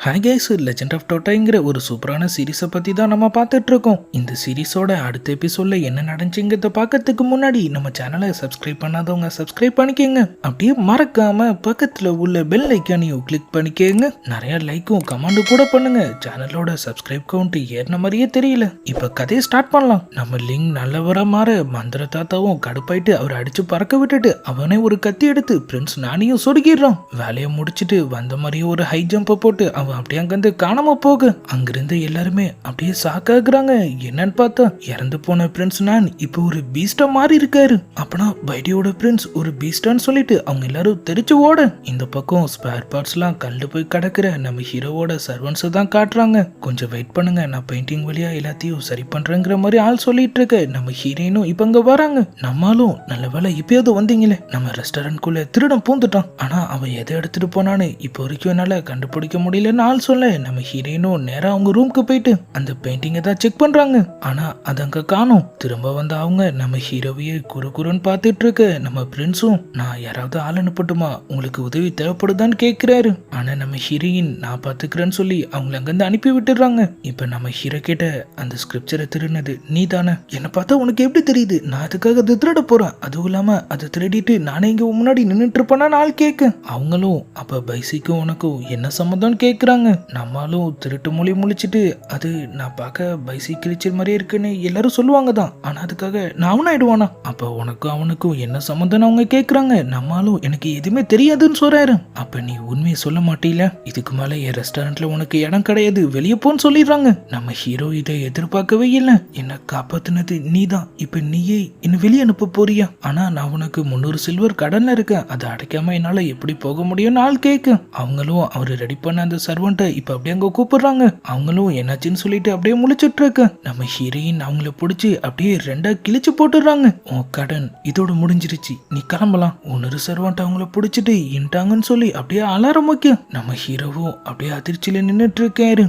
Hi guys, legend of டோட்டாங்கிற ஒரு சூப்பரான சீரீஸை பற்றி தான் நம்ம பார்த்துட்டு இருக்கோம். இந்த சீரீஸோட அடுத்த எபிசோடில் என்ன நடந்துச்சுங்கிறத பார்க்கறதுக்கு முன்னாடி நம்ம சேனலை சப்ஸ்கிரைப் பண்ணாதவங்க சப்ஸ்கிரைப் பண்ணிக்கோங்க. அப்படியே மறக்காம பக்கத்தில் உள்ள பெல் ஐக்கானையும் கிளிக் பண்ணிக்கோங்க. நிறைய லைக்கும் கமெண்டும் கூட பண்ணுங்க. சேனலோட சப்ஸ்கிரைப் கவுண்ட் ஏறின மாதிரியே தெரியல. இப்போ கதையை ஸ்டார்ட் பண்ணலாம். நம்ம லிங் நல்லவரா மாற மந்திர தாத்தாவும் கடுப்பாயிட்டு அவரை அடிச்சு பறக்க விட்டுட்டு அவனே ஒரு கத்தி எடுத்து பிரின்ஸ் நானியும் சொடுக்கிடுறான். வேலையை முடிச்சுட்டு வந்த மாதிரியே ஒரு ஹை ஜம்பை போட்டு அவன் அப்படியே அங்கிருந்து காணாம போக அங்கிருந்து எல்லாருமே அப்படியே சாக்காக்குறாங்க. என்னன்னு பார்த்தா இறந்து போன பிரின்ஸ் நான் இப்போ ஒரு பீஸ்டா மாறி இருக்காரு. அப்பனா பைடியோட பிரின்ஸ் ஒரு பீஸ்டான்னு சொல்லிட்டு அவங்க எல்லாரும் தெரிச்சு ஓட இந்த பக்கம் ஸ்பேர் பார்ட்ஸ் எல்லாம் கல்டு போய் கிடக்குற நம்ம ஹீரோவோட சர்வன்ஸ் தான் காட்டுறாங்க. கொஞ்சம் வெயிட் பண்ணுங்க, நான் பெயிண்டிங் வழியா எல்லாத்தையும் சரி பண்றேங்கிற மாதிரி ஆள் சொல்லிட்டு இருக்க நம்ம ஹீரோயினும் இப்ப அங்க வராங்க. நம்மளும் நல்ல வேலை இப்பயாவது வந்தீங்களே, நம்ம ரெஸ்டாரண்ட்குள்ள திருடன் பூந்துட்டான். ஆனா அவன் எதை எடுத்துட்டு போனான்னு இப்போ வரைக்கும் என்னால கண்டுபிடிக்க முடியலன்னு ஆள் சொல்ல நம்ம ஹீரோயினும் நேரா அவங்க ரூமுக்கு போயிட்டு அந்த பெயிண்டிங்கை தான் செக் பண்றாங்க. ஆனா அது அங்க காணோம். திரும்ப வந்து அவங்க நம்ம ஹீரோவையே குறுன்னு பார்த்துட்டு இருக்க நம்ம பிரின்ஸும் நான் யாராவது ஆள் அனுப்பட்டுமா, உங்களுக்கு உதவி தேவைப்படுதான்னு கேட்கிறாரு. ஆனா நம்ம ஹீரோயின் நான் பாத்துக்கிறேன்னு சொல்லி அவங்களை அங்கிருந்து அனுப்பி விட்டுறாங்க. இப்ப நம்ம ஹீரோ கிட்ட அந்த ஸ்கிரிப்சரை திருடினது நீ தானே, என்னை பார்த்தா உனக்கு எப்படி தெரியுது, நான் அதுக்காக அதை திருட போறேன், அதுவும் இல்லாம அதை திருடிட்டு நானே இங்க முன்னாடி நின்றுட்டு இருப்பேன்னா நாள் கேட்க அவங்களும் அப்ப பைசிக்கும் உனக்கும் என்ன சம்மந்தம்னு கேட்கிறாங்க. நம்மளும் திருட்டு மொழி முழிச்சிட்டு அது நான் பார்க்க பைசி கிழிச்சல் மாதிரியே இருக்குன்னு எல்லாரும் சொல்லுவாங்க தான், ஆனா அதுக்காக நான் அவனாயிடுவானா, அப்ப உனக்கும் அவனுக்கும் என்ன சம்மந்தம் அவங்க கேட்கறாங்க. நம்மளும் எனக்கு எதுவுமே தெரியாதுன்னு சொல்றாரு. அப்ப நீ உண்மையை சொல்ல மாட்டீல, இதுக்கு மேல என் ரெஸ்டாரண்ட்ல உனக்கு இடம் கிடையாது, வெளியே போன்னு சொல்லிடுறாங்க. நம்ம ஹீரோ இதை எதிர்பார்க்கவே இல்லை. என்ன காப்பாத்துனது நீ தான், இப்ப நீயே என்ன வெளியே அனுப்ப போறியா, ஆனா நான் உனக்கு 300 சில்வர் கடன்ல இருக்கேன், அதை அடைக்காம என்னால எப்படி போக முடியும்னு ஆள் கேட்க அவங்களும் அவரு ரெடி பண்ண அந்த சர்வன்ட்டை இப்ப அப்படியே அங்க கூப்பிடுறாங்க. அவங்களும் என்னாச்சுன்னு சொல்லிட்டு அப்படியே முழிச்சிட்டு இருக்க நம்ம ஹீரோயின் அவங்கள பிடிச்சி அப்படியே ரெண்டா கிழிச்சு போட்டுடுறாங்க. உன் கடன் இதோட முடிஞ்சிருச்சு, நீ கிளம்பலாம். ஒன்னொரு சர்வன்ட் அவங்கள பிடிச்சிட்டு இன்ட்டாங்கன்னு சொல்லி அப்படியே அலாரம் வைக்க நம்ம ஹீரோவும் அப்படியே அதிர்ச்சியில நின்னுட்டு இருக்காரு.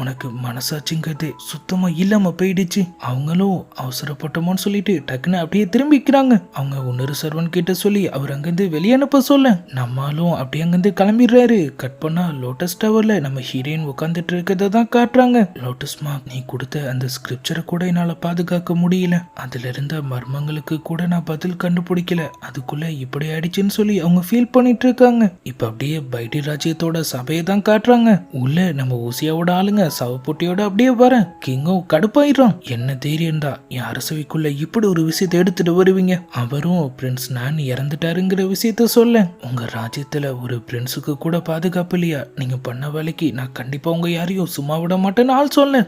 உனக்கு மனசாட்சிங்கிறது சுத்தமா இல்லாம போயிடுச்சு. அவங்களும் அவசரப்பட்டோமோன்னு சொல்லிட்டு டக்குன்னு அப்படியே திரும்பிக்கிறாங்க. அவங்க இன்னொரு சர்வன் கிட்ட சொல்லி அவர் அங்கிருந்து வெளியே அனுப்ப சொல்ல நம்மளும் அப்படியே அங்கிருந்து கிளம்பிடுறாரு. கட் பண்ணா லோட்டஸ் டவர்ல நம்ம ஹீரோயின் உட்காந்துட்டு இருக்கிறத தான் காட்டுறாங்க. லோட்டஸ் மா, நீ கொடுத்த அந்த ஸ்கிரிப்சரை கூட என்னால பாதுகாக்க முடியல, அதுல இருந்த மர்மங்களுக்கு கூட நான் பதில் கண்டுபிடிக்கல, அதுக்குள்ள இப்படி ஆயிடுச்சுன்னு சொல்லி அவங்க ஃபீல் பண்ணிட்டு இருக்காங்க. இப்ப அப்படியே பைடி ராஜ்யத்தோட சபையை தான் காட்டுறாங்க. உள்ள நம்ம ஊசியாவோட ஆளுங்க சவப்பொட்டியோட அப்படியே வர கிங்கும் கடுப்பாயிடும். என்ன தைரியம் தான் என் அரசவைக்குள்ள இப்படி ஒரு விஷயத்தை எடுத்துட்டு வருவீங்க, அவரும் பிரின்ஸ் நான் இறந்துட்டாருங்கிற விஷயத்த சொல்ல உங்க ராஜ்யத்துல ஒரு பிரின்ஸுக்கு கூட பாதுகாப்பு இல்லையா, நீங்க பண்ண வேலைக்கு நான் கண்டிப்பா உங்க யாரையும் சும்மா விட மாட்டேன்னு ஆள் சொல்ல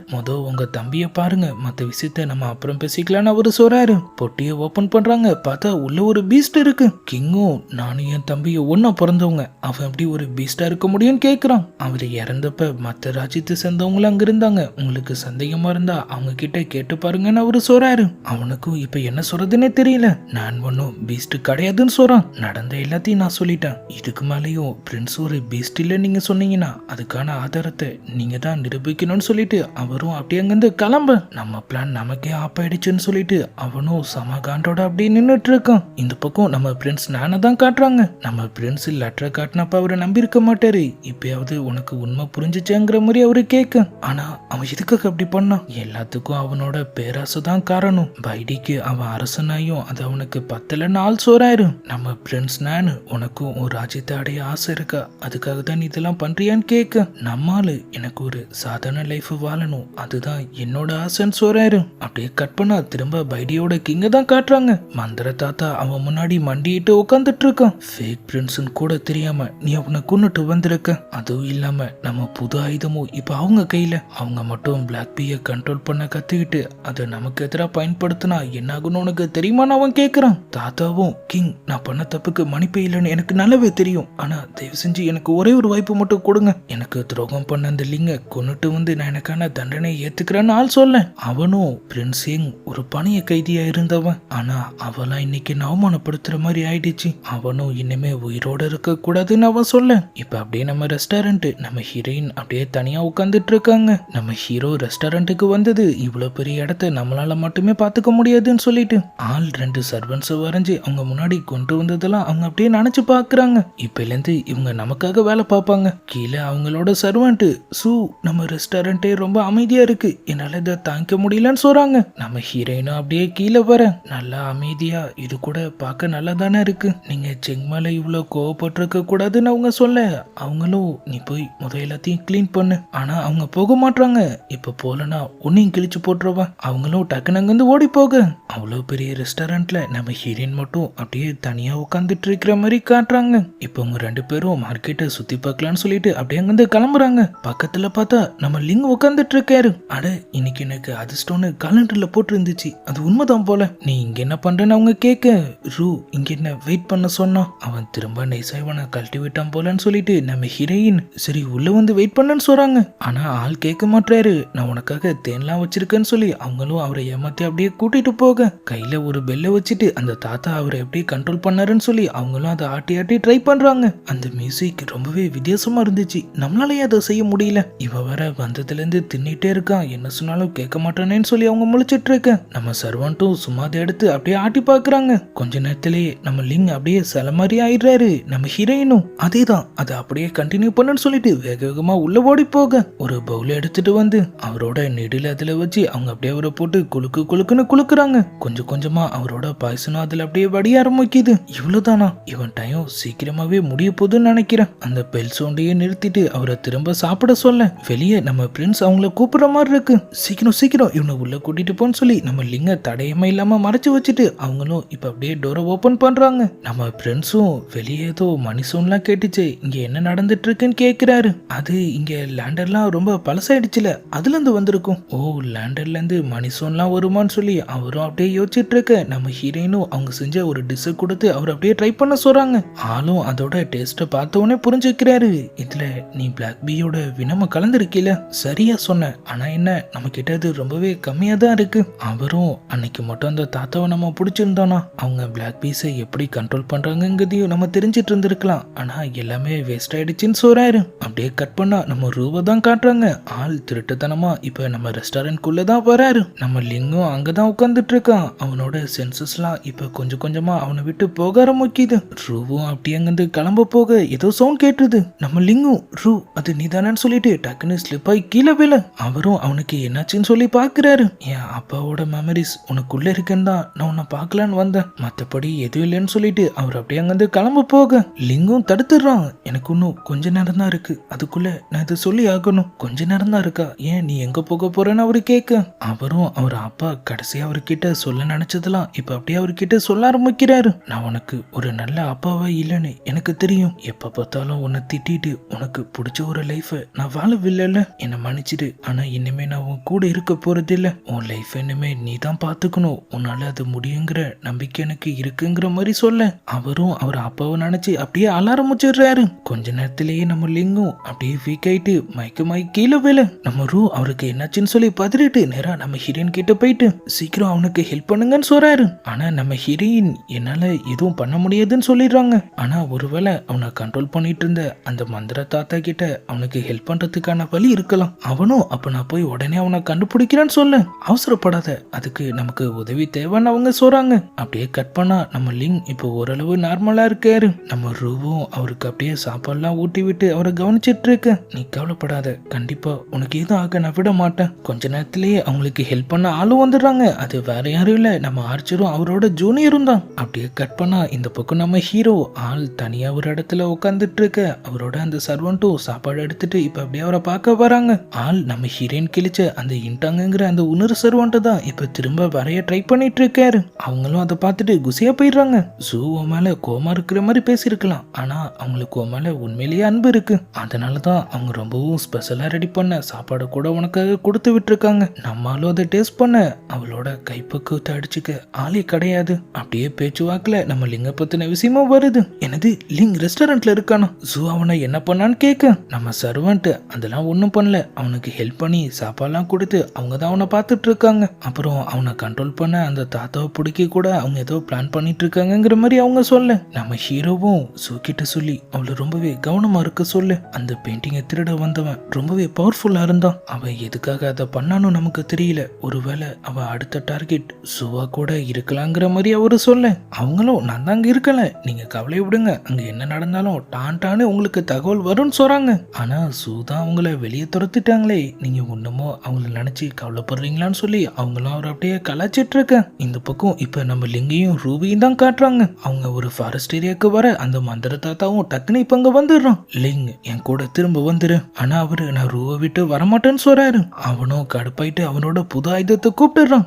உங்க தம்பிய பாருங்க, மத்த விஷயத்த நம்ம அப்புறம் பேசிக்கலான்னு அவரு சொல்றாரு. பொட்டிய ஓபன் பண்றாங்க. பார்த்தா உள்ள ஒரு பீஸ்ட் இருக்கு. கிங்கும் நானும் என் தம்பியும் ஒன்னா பிறந்தவங்க, அவன் எப்படி ஒரு பீஸ்டா இருக்க முடியும்னு கேக்குறான். அவரு இறந்தப்ப மத்த ராஜ்யத்தை சேர்ந்தவங்களும் அங்க இருந்தாங்க, உங்களுக்கு சந்தேகமா இருந்தா அவங்க கிட்ட கேட்டு பாருங்கன்னு அவரு சொல்றாரு. அவனுக்கும் இப்ப என்ன சொல்றதுன்னே தெரியல. நான் ஒன்னும் பீஸ்ட் கிடையாதுன்னு சொல்றான். நடந்த எல்லாத்தையும் நான் சொல்லிட்டேன், இதுக்கு மேலேயும் பிரின்ஸ் ஒரு பீஸ்ட் இல்ல நீங்க சொன்னீங்கன்னா அதுக்கான ஆதாரத்தை நீங்க தான் நிரூபிக்கணும்னு சொல்லிட்டு அவரும் அப்படியே அங்கிருந்து கிளம்ப நம்ம பிளான் நமக்கே ஆப் ஆயிடுச்சுன்னு சொல்லிட்டு அவனும் சமகாண்டோட அப்படியே நின்றுட்டு இருக்கான். இந்த பக்கம் நம்ம பிரின்ஸ் நானை தான் காட்டுறாங்க. நம்ம பிரின்ஸ் லெட்டரை காட்டினப்ப அவரை நம்பி இருக்க மாட்டாரு. இப்பயாவது உனக்கு உண்மை புரிஞ்சுச்சேங்கிற மாதிரி அவரு கேட்க, ஆனா அவன் எதுக்காக அப்படி பண்ணான், எல்லாத்துக்கும் அவனோட பேராசை தான் காரணம். பைடிக்கு அவன் அரசனாயும் அது அவனுக்கு பத்தலன்னு ஆள் சோறாரு. நம்ம பிரின்ஸ் நான் உனக்கும் ஒரு ராஜ்யத்தை அடைய ஆசை இருக்கா, அதுக்காக தான் இதெல்லாம் பண்றியான்னு கேட்க நம்மால எனக்கு ஒரு சாதாரண லைஃப் வாழணும், அதுதான் என்னோட ஆசைன்னு சொல்றாரு. அப்படியே கட் பண்ணா திரும்ப பைடியோட கிங்க தான் காட்டுறாங்க. மந்திர தாத்தா அவன் முன்னாடி மண்டிட்டு உட்காந்துட்டு இருக்கான். ஃபேக் பிரின்ஸ்னு கூட தெரியாம நீ அவனை கொன்னுட்டு வந்திருக்க, அதுவும் இல்லாம நம்ம புது ஆயுதமும் இப்ப அவங்க கையில, அவங்க மட்டும் பிளாக் பீயை கண்ட்ரோல் பண்ண கத்துக்கிட்டு அதை நமக்கு எதிராக பயன்படுத்தினா என்ன ஆகுன்னு உனக்கு தெரியுமான்னு அவன் கேட்கறான். தாத்தாவும் கிங் நான் பண்ண தப்புக்கு மன்னிப்பே இல்லைன்னு எனக்கு நல்லாவே தெரியும், ஆனா தயவு செஞ்சு எனக்கு ஒரே ஒரு வாய்ப்பு மட்டும் கொடுங்க, எனக்கு துரோகம் பண்ண அந்த லிங்க கொன்னுட்டு வந்து நான் எனக்கான தண்டனை ஏத்துக்கிறேன்னு ஆள் சொல்ல அவனும் பிரின்ஸ் சிங் ஒரு பணிய கைதியா இருந்தவன், ஆனா அவெல்லாம் இன்னைக்கு அவமானப்படுத்துற மாதிரி ஆயிடுச்சு, அவனும் இனிமே உயிரோட இருக்க கூடாதுன்னு அவன் சொல்ல இப்ப அப்படியே நம்ம ரெஸ்டாரண்ட் நம்ம ஹீரோயின் அப்படியே தனியா உட்காந்துட்டு இருக்காங்க. நம்ம ஹீரோ ரெஸ்டாரண்ட்டுக்கு வந்தது இவ்வளவு பெரிய இடத்த நம்மளால மட்டுமே பாத்துக்க முடியாதுன்னு சொல்லிட்டு ஆள் 2 சர்வன்ஸ் வரைஞ்சு அவங்க முன்னாடி கொண்டு வந்ததெல்லாம் அவங்க அப்படியே நினைச்சு பாக்குறாங்க. இப்பல இருந்து இவங்க நமக்காக வேலை பார்ப்பாங்க, கீழே அவங்களோட சர்வெண்ட் சூ நம்ம ரெஸ்டாரண்டே ரொம்ப அமைதியா இருக்கு, என்னால இதை தாங்கிக்க முடியலன்னு சொல்றாங்க. நம்ம ஹீரோயினும் அப்படியே கீழே வர நல்லா அமைதியா, இது கூட பார்க்க நல்லா தானே இருக்கு, நீங்க செங் மேல இவ்வளவு கோவப்பட்டிருக்க கூடாதுன்னு அவங்க சொல்ல, அவங்களும் நீ போய் எல்லாத்தையும் கிளீன் பண்ணு, ஆனா அவங்க போக மாட்டாங்க. இப்ப போலனா உன்னையும் கிழிச்சு போட்டுருவா. அவங்களும் டக்குனு அங்கிருந்து ஓடி போக அவ்வளவு பெரிய ரெஸ்டாரண்ட்ல நம்ம ஹீரோயின் மட்டும் அப்படியே தனியா உட்காந்துட்டு இருக்கிற மாதிரி காட்டுறாங்க. இப்ப அவங்க 2 பேரும் மார்க்கெட்டை சுத்தி பார்க்கலாம்னு சொல்லிட்டு அப்படியே அங்கிருந்து கிளம்புறாங்க. பக்கத்துல பார்த்தா நம்ம லிங் உட்காந்துட்டு இருக்காரு. அட இன்னைக்கு எனக்கு அதிர்ஷ்டம்னு காலண்டர்ல போட்டு இருந்துச்சு, அது உண்மைதான் போல. நீ இங்க என்ன பண்றேன்னு அவங்க கேட்க, ரூ இங்க என்ன வெயிட் பண்ண சொன்னா, அவன் திரும்ப நைஸா இவனை கழட்டி விட்டான் போலன்னு சொல்லிட்டு நம்ம ஹீரோயின் சரி உள்ள வந்து வெயிட் பண்ணன்னு சொல்றாங்க. ஆனா ஆள் கேட்க மாட்டாரு. நான் உனக்காக தேன்லாம் வச்சிருக்கேன்னு சொல்லி அவங்களும் அவரை ஏமாத்தி அப்படியே கூட்டிட்டு போக கையில ஒரு பெல்ல வச்சுட்டு அந்த தாத்தா அவரை எப்படி கண்ட்ரோல் பண்ணாருன்னு சொல்லி அவங்களும் அதை ஆட்டி ஆட்டி ட்ரை பண்றாங்க. அந்த மியூசிக் ரொம்பவே வித்தியாசமா இருந்துச்சு, நம்மளாலேயே அதை செய்ய முடியல. இவ வேற வந்ததுல இருந்து தின்னிட்டே இருக்கான், என்ன சொன்னாலும் கேட்க மாட்டானேன்னு சொல்லி அவங்க முழிச்சிட்டு இருக்க நம்ம சர்வன்ட்டும் சும்மா அதை எடுத்து அப்படியே ஆட்டி பாக்குறாங்க. கொஞ்ச நேரத்திலேயே நம்ம லிங் அப்படியே சில மாதிரி ஆயிடுறாரு. நம்ம ஹீரோயினும் அதேதான் அதை அப்படியே கண்டினியூ பண்ணுன்னு சொல்லிட்டு வேக வேகமா உள்ள ஓடி போக ஒரு பவுல் எடுத்துட்டு வந்து அவரோட நெடில அதுல வச்சு அவங்க அப்படியே அவரை போட்டு குலுக்கு குலுக்குன்னு குலுக்குறாங்க. கொஞ்சம் கொஞ்சமா அவரோட பாய்சனும் அதுல அப்படியே வடிய ஆரம்பிக்குது. இவ்வளவுதானா, இவன் டைம் சீக்கிரமாவே முடிய போகுதுன்னு நினைக்கிறேன். அந்த பெல் சவுண்டையே நிறுத்திட்டு அவரை திரும்ப சாப்பிட சொல்ல வெளியே நம்ம பிரின்ஸ் அவங்கள கூப்பிடுற மாதிரி இருக்கு. சீக்கிரம் சீக்கிரம் இவனை உள்ள கூட்டிட்டு போன்னு சொல்லி நம்ம லிங்க தடையமா இல்லாம மறைச்சு வச்சுட்டு அவங்களும் இப்ப அப்படியே டோரை ஓபன் பண்றாங்க. நம்ம பிரின்ஸும் வெளியே ஏதோ மணி சவுண்ட்லாம் கேட்டுச்சு, இங்க என்ன நடந்துட்டு இருக்குன்னு கேக்குறாரு. அது இங்க லேண்டர்லாம் ரொம்ப பழசாயிடுச்சுல, அதுல இருந்து வந்திருக்கும். ஓ லேண்டர்ல இருந்து மணி சவுண்ட்லாம் வருமான்னு சொல்லி அவரும் அப்படியே யோசிச்சுட்டு இருக்க நம்ம ஹீரோயினும் அவங்க செஞ்ச ஒரு டிஷ் கொடுத்து அவர் அப்படியே ட்ரை பண்ண சொல்றாங்க. ஆளும் அதோட டேஸ்ட பார்த்த உடனே புரிஞ்சுக்கிறாரு, இதுல நீ பிளாக் பீயோட வினம கலந்துருக்கீல, சரியா சொன்ன, ஆனா என்ன நம்ம கிட்ட அது ரொம்பவே கம்மியா தான் இருக்கு. அவரும் அன்னைக்கு மட்டும் அந்த தாத்தாவை நம்ம பிடிச்சிருந்தோம்னா அவங்க பிளாக் பீஸை எப்படி கண்ட்ரோல் பண்றாங்கிறதையும் நம்ம தெரிஞ்சிட்டு இருந்திருக்கலாம், ஆனா எல்லாமே வேஸ்ட் ஆயிடுச்சுன்னு சொல்றாரு. அப்படியே கட் பண்ணா நம்ம ரூபா தான் காட்டுறாங்க. ஆள் திருட்டுத்தனமா இப்ப நம்ம ரெஸ்டாரண்ட் குள்ளதான் வராரு. நம்ம லிங்கும் அங்கதான் உட்கார்ந்துட்டு இருக்கான். அவனோட சென்சஸ்லாம் இப்ப கொஞ்சம் கொஞ்சமா அவனை விட்டு போக ஆரம்பிக்குது. ரூவும் அப்படியே அங்கிருந்து கிளம்ப போக ஏதோ சவுண்ட் கேட்டுது. நம்ம லிங்கும் ரூ அது நீதானு சொல்லிட்டு டக்குன்னு ஸ்லிப் ஆகி கீழே விழ அவரும் அவனுக்கு என்னாச்சுன்னு சொல்லி பாக்குறாரு. என் அப்பாவோட மெமரிஸ் உனக்குள்ள இருக்குன்னு தான் நான் உன்னை பார்க்கலான்னு வந்தேன், மத்தபடி எதுவும் இல்லைன்னு சொல்லிட்டு அவர் அப்படியே அங்கிருந்து கிளம்ப போக லிங்கும் தடுத்துடுறான். எனக்கு இன்னும் கொஞ்ச நேரம் தான் இருக்கு, அதுக்குள்ள நான் இதை சொல்லி ஆகணும். கொஞ்ச நேரம் தான் இருக்கா, ஏன் நீ எங்க போக போறேன்னு அவரு கேட்க அவரும் அவர் அப்பா கடைசியா அவர்கிட்ட சொல்ல நினைச்சதெல்லாம் இப்ப அப்படியே அவர்கிட்ட சொல்ல ஆரம்பிக்கிறாரு. நான் உனக்கு ஒரு நல்ல அப்பாவா இல்லைன்னு எனக்கு தெரியும், எப்ப பார்த்தாலும் உன்னை திட்டிட்டு உனக்கு பிடிச்ச ஒரு லைஃப நான் வாழவில்லைல்ல, என்னை மன்னிச்சிடு. ஆனா இனிமே நான் உன் கூட இருக்க போறது இல்ல, உன் லைஃப் இனிமே நீ தான் பாத்துக்கணும், உன்னால அது முடியுங்கிற நம்பிக்கை எனக்கு இருக்குங்கிற மாதிரி சொல்ல அவரும் அவர் அப்பாவை நினைச்சு அப்படியே அழ ஆரம்பிச்சிடுறாரு. கொஞ்ச நேரத்திலேயே நம்ம லிங்கும் அப்படியே வீக் ஆயிட்டு மயக்கமாயி கீழே விழ நம்ம ரூ அவருக்கு என்னாச்சுன்னு சொல்லி பதறிட்டு நேரா நம்ம ஹீரோயின் கிட்ட போயிட்டு சீக்கிரம் அவனுக்கு ஹெல்ப் பண்ணுங்கன்னு சொல்றாரு. ஆனா நம்ம ஹீரோயின் என்னால எதுவும் பண்ண முடியாதுன்னு சொல்லிடுறாங்க. ஆனா ஒருவேளை அவனை கண்ட்ரோல் பண்ணிட்டு இருந்த அந்த மந்திர தாத்தா கிட்ட அவனுக்கு ஹெல்ப் பண்றதுக்கான வழி இருக்கலாம். அவனும் அப்ப நான் போய் உடனே அவனை கண்டுபிடிக்கிறேன்னு சொல்ல அவசரப்படாத, அதுக்கு நமக்கு உதவி தேவைன்னு அவங்க சொல்றாங்க. அப்படியே கட் பண்ணா நம்ம லிங் இப்போ ஓரளவு நார்மலா இருக்காரு. நம்ம ரூவும் அவருக்கு அப்படியே சாப்பாடுலாம் ஊட்டி விட்டு அவரை கவனிச்சிட்டு இருக்க, நீ கவலைப்படாத, கண்டிப்பா உனக்கு எதுவும் ஆக நான் விட மாட்டேன். கொஞ்ச நேரத்திலேயே அவங்களுக்கு ஹெல்ப் பண்ண ஆளும் வந்துடுறாங்க. அது வேற யாரும் இல்ல, நம்ம ஆர்ச்சரும் அவரோட ஜூனியரும் தான். அப்படியே கட் பண்ணா இந்த பக்கம் நம்ம ஹீரோ ஆள் தனியா ஒரு இடத்துல உட்காந்துட்டு இருக்க அவரோட அந்த சர்வன்ட்டும் சாப்பாடு எடுத்துட்டு இப்ப அப்படியே அவரை பார்க்க வராங்க. ஆள் நம்ம ஹீரோயின் கிழிச்ச அந்த இன்டாங்கிற அந்த உணர் சர்வன்ட் தான் இப்ப திரும்ப வரைய ட்ரை பண்ணிட்டு இருக்காரு. அவங்களும் அதை பார்த்துட்டு குசியா போயிடுறாங்க. ஜூவோ மேல கோமா இருக்கிற மாதிரி பேசியிருக்கலாம், ஆனா அவங்களுக்கு மேல உண்மையிலேயே அன்பு இருக்கு, அதனாலதான் அவங்க ரொம்பவும் ஸ்பெஷலா ரெடி பண்ண சாப்பாடு கூட உனக்காக கொடுத்து விட்டுருக்காங்க. நம்மளும் அதை டேஸ்ட் பண்ண அவளோட கைப்பக்குவத்தை அடிச்சுக்க ஆளே கிடையாது. அப்படியே பேச்சுவாக்குல நம்ம லிங்க பத்தின விஷயமும் வருது. எனது லிங் ரெஸ்டாரண்ட்ல இருக்கானா, ஜூ அவனை என்ன பண்ணான்னு கேட்க நம்ம சர்வன்ட் அதெல்லாம் ஒண்ணும் பண்ணல, அவனுக்கு ஹெல்ப் பண்ணி சாப்பாடுலாம் கொடுத்து அவங்க தான் அவனை பார்த்துட்டு இருக்காங்க. அப்புறம் அவனை கண்ட்ரோல் பண்ண அந்த தாத்தாவை பிடிக்க கூட அவங்க ஏதோ பிளான் பண்ணிட்டு இருக்காங்கிற மாதிரி அவங்க சொல்ல நம்ம ஹீரோவும் ஜூ கிட்ட சொல்லி அவளை ரொம்பவே கவனமா இருக்க சொல்லு. அந்த பெயிண்டிங்கை திருட வந்தவன் ரொம்பவே பவர்ஃபுல்லா இருந்தான், அவன் எதுக்காக அதை பண்ணான்னு நமக்கு தெரியல, ஒருவேளை அவன் அடுத்த டார்கெட் ஜூவா கூட இருக்கலாங்கிற மாதிரி அவரு சொல்ல அவங்களும் நான் தான் அங்க இருக்கல, நீங்க கவலை விடுங்க, அங்க என்ன நடந்தாலும் டான்னு உங்களுக்கு தகவல் வரும்னு சொல்றாங்க. ஆனா சூதான் அவங்கள வெளியே துரத்திட்டாங்களே, நீங்க ஒண்ணுமோ அவங்கள நினைச்சு கவலைப்படுறீங்களான்னு சொல்லி அவங்களும் அவர் அப்படியே கலாச்சிட்டு இருக்க. இந்த பக்கம் இப்ப நம்ம லிங்கையும் ரூபியும் தான் காட்டுறாங்க. அவங்க ஒரு ஃபாரஸ்ட் ஏரியாவுக்கு வர அந்த மந்திர தாத்தாவும் டக்குனு இப்ப அங்க வந்துடுறான். லிங் என் கூட திரும்ப வந்துரு. ஆனா அவரு நான் ரூவை விட்டு வரமாட்டேன்னு சொல்றாரு. அவனும் கடுப்பாயிட்டு அவனோட புது ஆயுதத்தை கூப்பிட்டுறான்.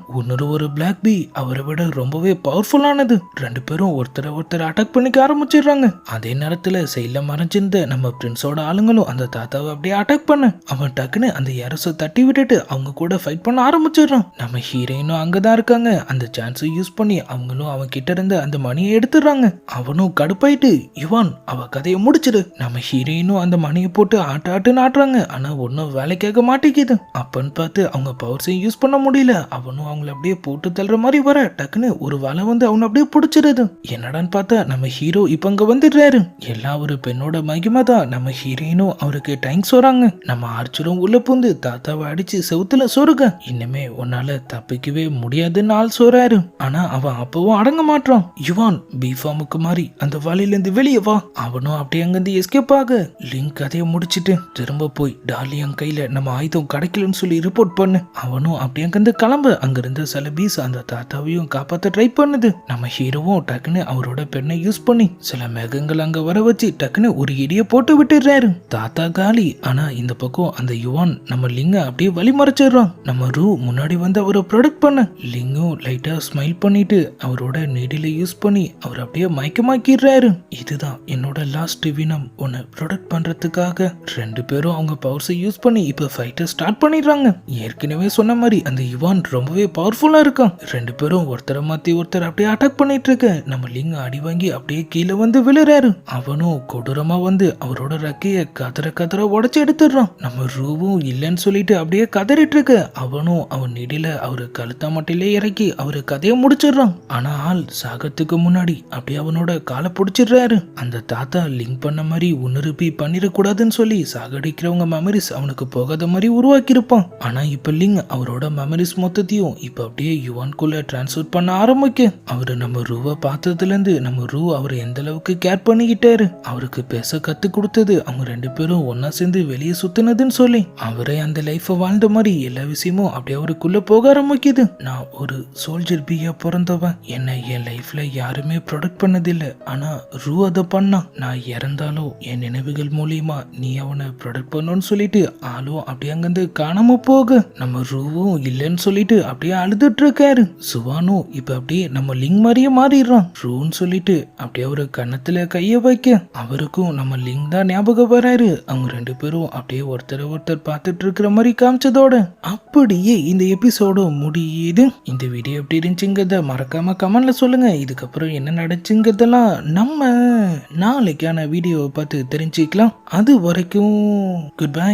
ஒரு பிளாக் பீ அவரை விட ரொம்பவே பவர்ஃபுல்லானது. ரெண்டு பேரும் ஒருத்தர் அட்டாக் பண்ணிக்க ஆரம்பிச்சிடுறாங்க. அதே நேரத்துல சைட்ல மறைஞ்சிருந்த நம்ம பிரின்ஸோட ஆளுங்களும் அந்த தாத்தாவை அப்படியே அட்டாக் பண்ண அவன் டக்குன்னு அந்த அரசை தட்டி விட்டுட்டு அவங்க கூட ஃபைட் பண்ண ஆரம்பிச்சிடுறான். நம்ம ஹீரோயினும் அங்கதான் இருக்காங்க. அந்த சான்ஸை யூஸ் பண்ணி அவங்களும் அவன் கிட்ட இருந்து அந்த மணியை எடுத்துடுறாங்க. அவனும் கடுப்பாயிட்டு யுவான் அவ கதையை முடிச்சிடு. நம்ம ஹீரோயினும் அந்த மணியை போட்டு ஆட்டுன்னு ஆட்டுறாங்க. ஆனா ஒன்னும் வேலைக்காக மாட்டேங்குது. அப்பன்னு பார்த்து அவங்க பவர்ஸையும் யூஸ் பண்ண முடியல. அவனும் அவங்கள அப்படியே போட்டு தள்ளுற மாதிரி வர டக்குன்னு ஒரு வலை வந்து அவனை அப்படியே பிடிச்சிருது. என்னடான்னு பார்த்தா நம்ம ஹீரோ இப்ப அங்க வந்துடுறாரு. எல்லா ஒரு பெண்ணோட மகிமை தான். நம்ம ஹீரோயினும் அவருக்கு டைங்ஸ் வராங்க. நம்ம ஆர்ச்சரும் உள்ள புந்து தாத்தாவை அடிச்சு செவுத்துல சொருக. இன்னுமே உன்னால தப்பிக்கவே முடியாதுன்னு ஆள் சொல்றாரு. ஆனா அவன் அப்பவும் அடங்க மாட்டான். யுவான் பீஃபாமுக்கு மாறி அந்த வலையில இருந்து வெளியே வா. அவனும் அப்படியே அங்கிருந்து எஸ்கேப் ஆக லிங்க் கதையை முடிச்சிட்டு திரும்ப போய் டாலியன் கையில நம்ம ஆயுதம் கிடைக்கலன்னு சொல்லி ரிப்போர்ட் பண்ணு. அவனும் அப்படியே அங்கிருந்து கிளம்ப அங்கிருந்த சில பீஸ் அந்த தாத்தாவையும் காப்பாத்த ட்ரை பண்ணுது. நம்ம ஹீரோவும் டக்குன்னு அவரோட பெண்ணை யூஸ் பண்ணி சில மேகங்கள் அங்க வர வச்சு டக்குன்னு ஒரு இடிய போட்டு விட்டுறாரு. தாத்தா காலி. ஆனா இந்த பக்கம் அந்த யுவான் நம்ம லிங்க அப்படியே வழி மறைச்சிடுறான். நம்ம ரூ முன்னாடி வந்து அவரை ப்ரொடக்ட் பண்ண லிங்கும் லைட்டா ஸ்மைல் பண்ணிட்டு அவரோட நீடில யூஸ் பண்ணி அவர் அப்படியே மயக்கமாக்கிடுறாரு. இதுதான் என்னோட லாஸ்ட் வினம் உன்னை ப்ரொடக்ட் பண்றதுக்காக. ரெண்டு பேரும் அவங்க பவர்ஸை யூஸ் பண்ணி இப்ப ஃபைட்டை ஸ்டார்ட் பண்ணிடுறாங்க. ஏற்கனவே சொன்ன மாதிரி அந்த யுவான் ரொம்பவே பவர்ஃபுல்லா இருக்கான். ரெண்டு பேரும் ஒருத்தரை மாத்தி ஒருத்தர் அப்படியே அட்டாக் பண்ணிட்டு இருக்க நம்ம லிங்க அடி வாங்கி அப்படியே கீழே வந்து விழுறாரு. அவனும் கொடூரமா வந்து அவரோட ரக்கைய கதற உடைச்சு எடுத்துடுறான். நம்ம ரூவும் இல்லைன்னு சொல்லிட்டு அப்படியே கதறிட்டு இருக்க அவனும் அவன் நெடில அவரு கழுத்தா மட்டிலே இறக்கி அவரு கதையை முடிச்சிடுறான். ஆனா ஆள் சாகத்துக்கு முன்னாடி அப்படியே அவனோட காலை பிடிச்சிடுறாரு. அந்த தாத்தா லிங்க் பண்ண மாதிரி உன்னிருப்பி பண்ணிடக்கூடாதுன்னு சொல்லி சாகடிக்கிறவங்க மெமரிஸ் அவனுக்கு போகாத மாதிரி உருவாக்கி இருப்பான். ஆனா இப்ப லிங்க் அவரோட மெமரிஸ் மொத்தத்தையும் இப்ப அப்படியே யுவான்குள்ள டிரான்ஸ்ஃபர் பண்ண ஆரம்பிக்க அவரு நம்ம ரூவை பார்த்ததுல இருந்து நம்ம ரூ அவர் எந்த அளவுக்கு கேர் பண்ணிக்கிட்டாரு. அவருக்கு பேச கத்து கொடுத்தது அவங்க ரெண்டு பேரும் ஒன்னா சேர்ந்து வெளியே சுத்தினதுன்னு சொல்லி அவரே அந்த லைஃப வாழ்ந்த மாதிரி எல்லா விஷயமும் அப்படியே அவருக்குள்ள போக ஆரம்பிக்குது. நான் ஒரு சோல்ஜர் பியா பிறந்தவன். என்ன என் லைஃப்ல யாருமே ப்ரொடக்ட் பண்ணதில்லை. ஆனா ரூ அதை பண்ணா. நான் இறந்தாலும் என் நினைவுகள் மூலியமா நீ அவனை ப்ரொடக்ட் பண்ணணும்னு சொல்லிட்டு ஆளும் அப்படியே அங்கிருந்து காணாம போக நம்ம ரூவும் இல்லைன்னு சொல்லிட்டு அப்படியே அழுதுட்டு இருக்காரு. சுவானும் இப்ப அப்படியே நம்ம லிங் மாதிரியே மாறிடுறான். ரூன்னு சொல்லிட்டு அப்படியே அவரு கன்னத்துல கைய வைக்க அவருக்கும் நம்ம லிங் தான் ஞாபகம் வராரு. அவங்க ரெண்டு பேரும் அப்படியே ஒருத்தர் பார்த்துட்டு இருக்கிற மாதிரி காமிச்சதோட அப்படியே இந்த எபிசோட முடியுது. இந்த வீடியோ எப்படி இருந்துச்சுங்கிறத மறக்காம கமெண்ட்ல சொல்லுங்க. இதுக்கப்புறம் என்ன நடந்துச்சுங்கிறதெல்லாம் நம்ம நாளைக்கான வீடியோவை பார்த்து தெரிஞ்சுக்கலாம். அது வரைக்கும் குட் பை.